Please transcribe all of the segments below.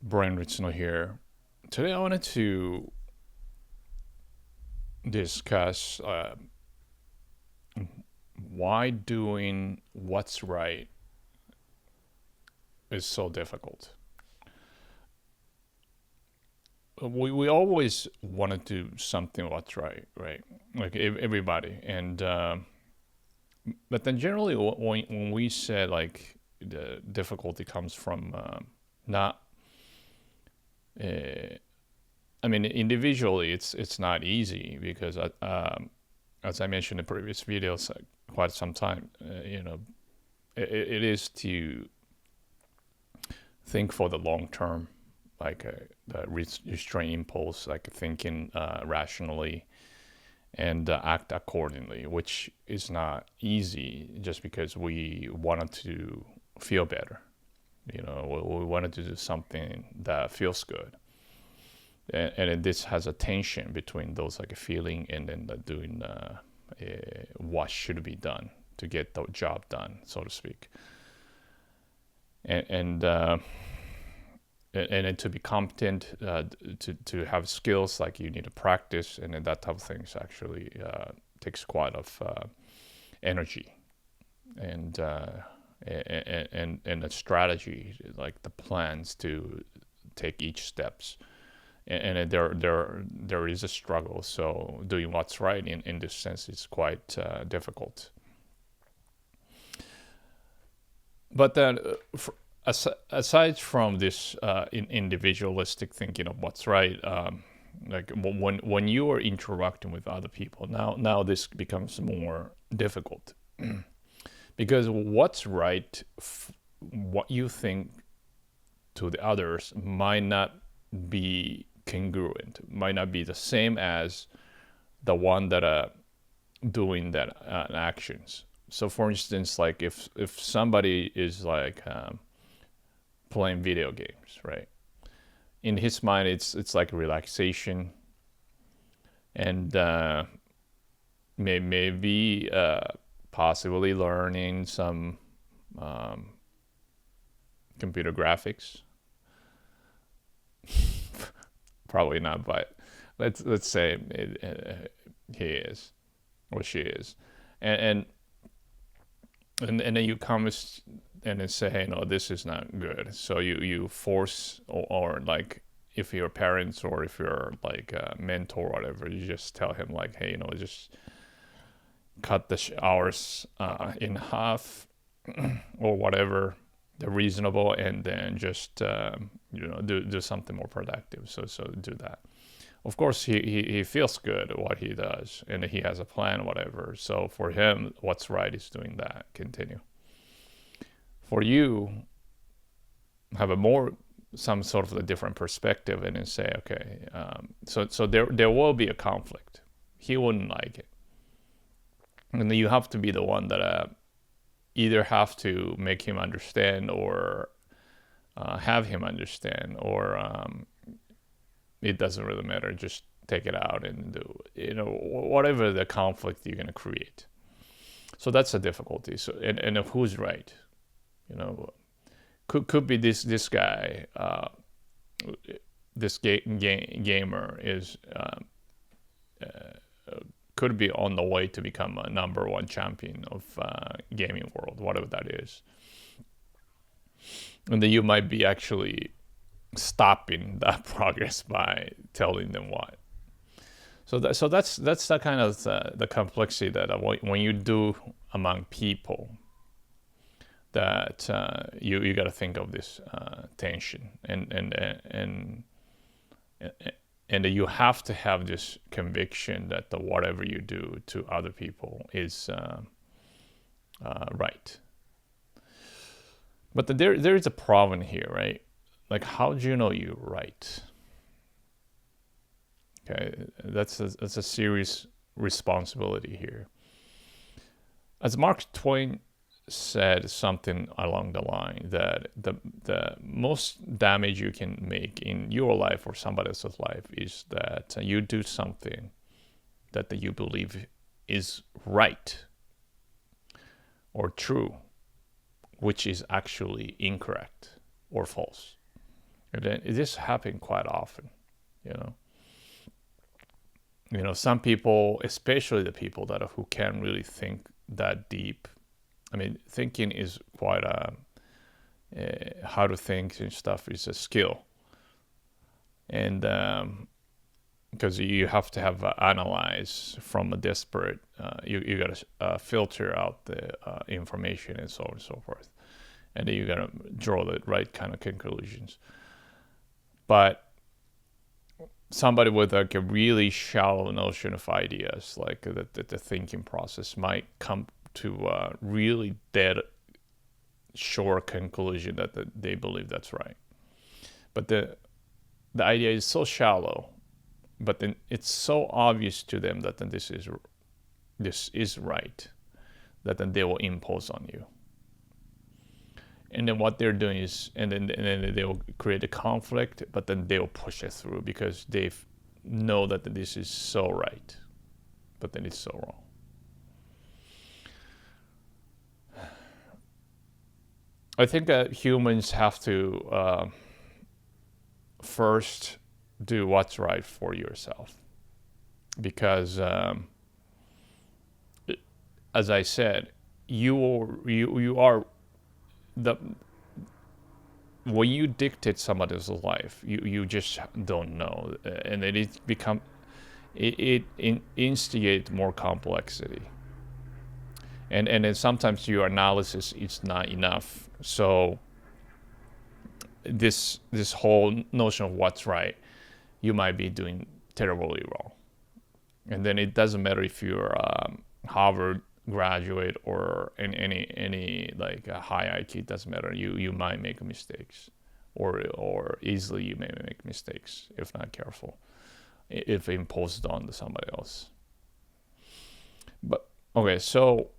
Brian Ritzno here. Today I wanted to discuss why doing what's right is so difficult. We always want to do something what's right, right? Like everybody. But then generally when we say like the difficulty comes from not, uh, I mean, individually it's not easy because as I mentioned in previous videos, quite some time, it is to think for the long term, like the restraint impulse, like thinking rationally and act accordingly, which is not easy just because we wanted to feel better. We wanted to do something that feels good. And this has a tension between those like a feeling and then doing what should be done to get the job done, so to speak. And to be competent, to have skills, like you need to practice, and then that type of things actually takes quite of energy and and a strategy, like the plans to take each steps. And there is a struggle. So doing what's right in this sense is quite difficult. But then, aside from this individualistic thinking of what's right, like when you are interacting with other people, now this becomes more difficult because what's right, what you think to the others might not be congruent, might not be the same as the one that doing that actions. So for instance, like if somebody is like playing video games, right? In his mind, it's like relaxation, and maybe possibly learning some um, computer graphics. Probably not, but let's say he is or she is, and and then you come and then say, hey, no, this is not good. So you force, or like if you're parents or if you're like a mentor or whatever, you just tell him like, hey, just cut the hours in half or whatever the reasonable, and then just do something more productive. So do that. Of course, he feels good at what he does, and he has a plan, whatever. So for him, what's right is doing that. Continue. For you, have a more some sort of a different perspective, and then say, okay, so there will be a conflict. He wouldn't like it, and then you have to be the one that either have to make him understand or have him understand, or it doesn't really matter. Just take it out and do whatever the conflict you're gonna create. So that's a difficulty. So and who's right? Could be this guy, this gamer is could be on the way to become a number one champion of gaming world, whatever that is, and then you might be actually stopping that progress by telling them what. So that's the kind of the complexity that when you do among people, that you got to think of this tension, and you have to have this conviction that the whatever you do to other people is right. But there is a problem here, right? Like, how do you know you're right? Okay, that's a serious responsibility here. As Mark Twain said something along the line, that the most damage you can make in your life or somebody else's life is that you do something that you believe is right or true, which is actually incorrect or false. And then it just happens quite often, you know. Some people, especially the people who can't really think that deep. I mean, thinking is quite how to think and stuff is a skill, and because you have to have analyze from a disparate, you got to filter out the information and so on and so forth, and then you got to draw the right kind of conclusions. But somebody with like a really shallow notion of ideas, like the thinking process, might come to a really dead short conclusion that they believe that's right. But the idea is so shallow, but then it's so obvious to them that then this is right, that then they will impose on you. And then what they're doing is, and then they'll create a conflict, but then they'll push it through because they know that this is so right, but then it's so wrong. I think that humans have to first do what's right for yourself, because as I said, you are the when you dictate somebody's life, you just don't know, and it instigates more complexity, and then sometimes your analysis is not enough. So this whole notion of what's right, you might be doing terribly wrong, and then it doesn't matter if you're Harvard graduate or in any like a high IQ. It doesn't matter. You might make mistakes, or easily you may make mistakes if not careful, if imposed on to somebody else. But okay, so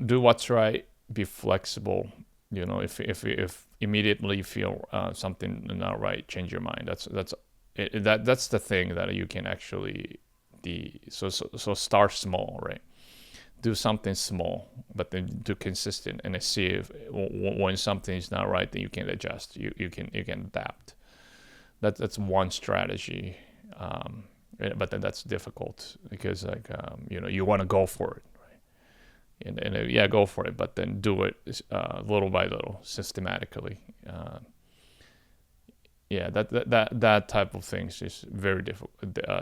do what's right. Be flexible. If immediately you feel something not right, change your mind. That's the thing that you can actually so start small, right? Do something small, but then do consistent, and see if when something is not right, then you can adjust. You can adapt. That's one strategy, but then that's difficult because you want to go for it, right? And yeah, go for it, but then do it little by little, systematically. Yeah, that type of things is very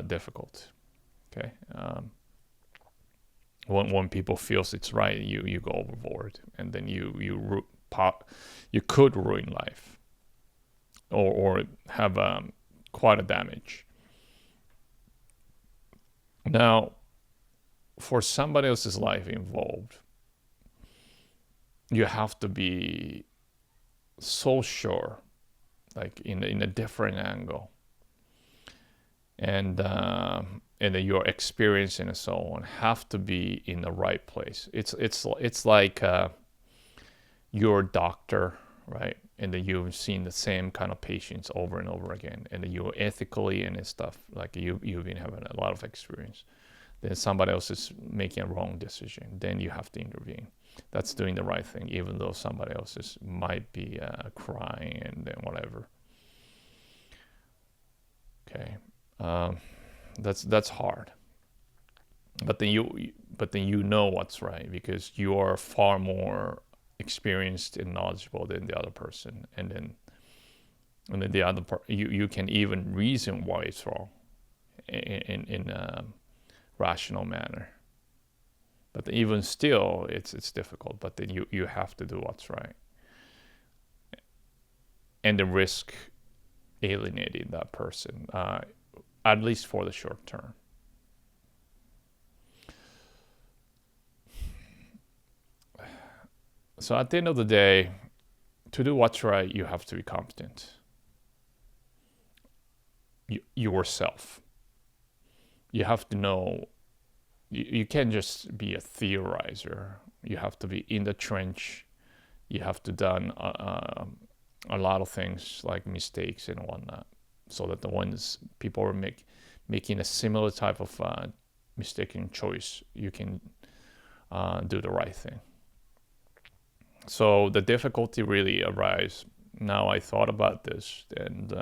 difficult. Okay. When people feels it's right, you go overboard, and then you could ruin life, or have quite a damage. Now, for somebody else's life involved, you have to be so sure, like in a different angle, and then your experience and so on have to be in the right place. It's like your doctor, right? And then you've seen the same kind of patients over and over again, and then you're ethically and stuff, like you've been having a lot of experience. Then somebody else is making a wrong decision, then you have to intervene. That's doing the right thing, even though somebody else might be crying and then whatever. Okay. That's hard, but then you know what's right, because you are far more experienced and knowledgeable than the other person, and then the other part, you can even reason why it's wrong in a rational manner. But even still, it's difficult. But then you have to do what's right, and the risk alienating that person, at least for the short term. So at the end of the day, to do what's right, you have to be competent. Yourself. You have to know. You can't just be a theorizer. You have to be in the trench. You have to done a lot of things like mistakes and whatnot, so that the ones people are making a similar type of mistaken choice, you can do the right thing. So the difficulty really arises now I thought about this, and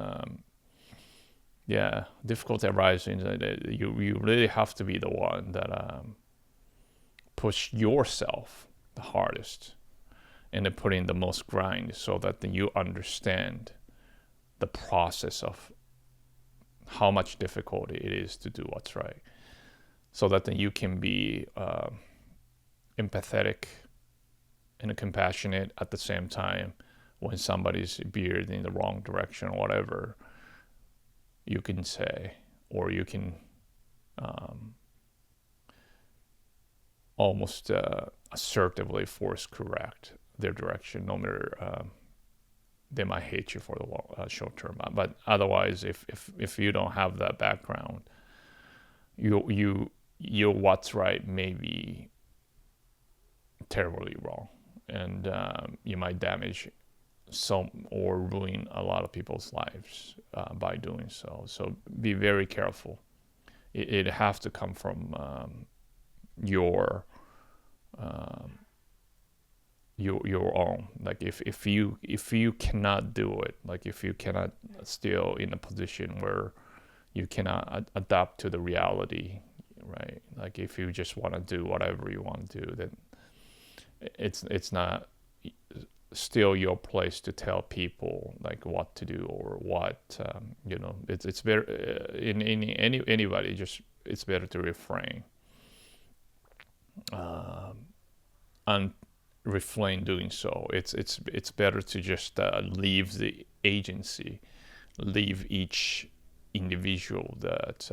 yeah, difficulty arising. You really have to be the one that push yourself the hardest, and then put in the most grind, so that then you understand the process of how much difficulty it is to do what's right, so that then you can be empathetic and compassionate at the same time. When somebody's veered in the wrong direction or whatever, you can say, or you can almost assertively force correct their direction, no matter they might hate you for the short term. But otherwise, if you don't have that background, your what's right may be terribly wrong, and you might damage some or ruin a lot of people's lives by doing so. So be very careful. It has to come from your own. Like if you cannot do it, like if you cannot still in a position where you cannot adapt to the reality, right? Like if you just want to do whatever you want to do, then it's not still your place to tell people like what to do or what it's better in anybody, just it's better to refrain and refrain doing so. It's better to just leave the agency, leave each individual that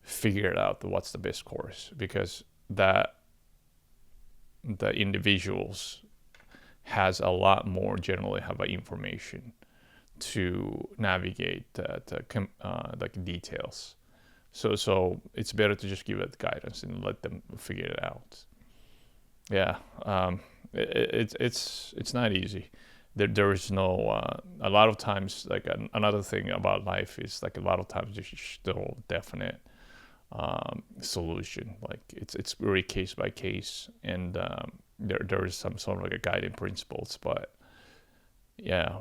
figured out what's the best course, because that the individuals has a lot more generally have information to navigate like details. So it's better to just give it guidance and let them figure it out. Yeah, it's not easy. There is no a lot of times, like another thing about life is like a lot of times there's still definite solution. Like it's very case by case, and there is some sort of like a guiding principles, but yeah,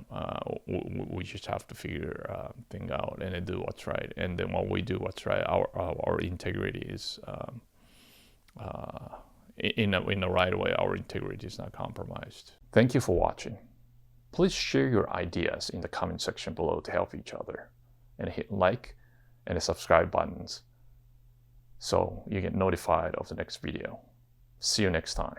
we just have to figure things out and then do what's right. And then when we do what's right, our integrity is in the right way. Our integrity is not compromised. Thank you for watching. Please share your ideas in the comment section below to help each other, and hit like and the subscribe buttons so you get notified of the next video. See you next time.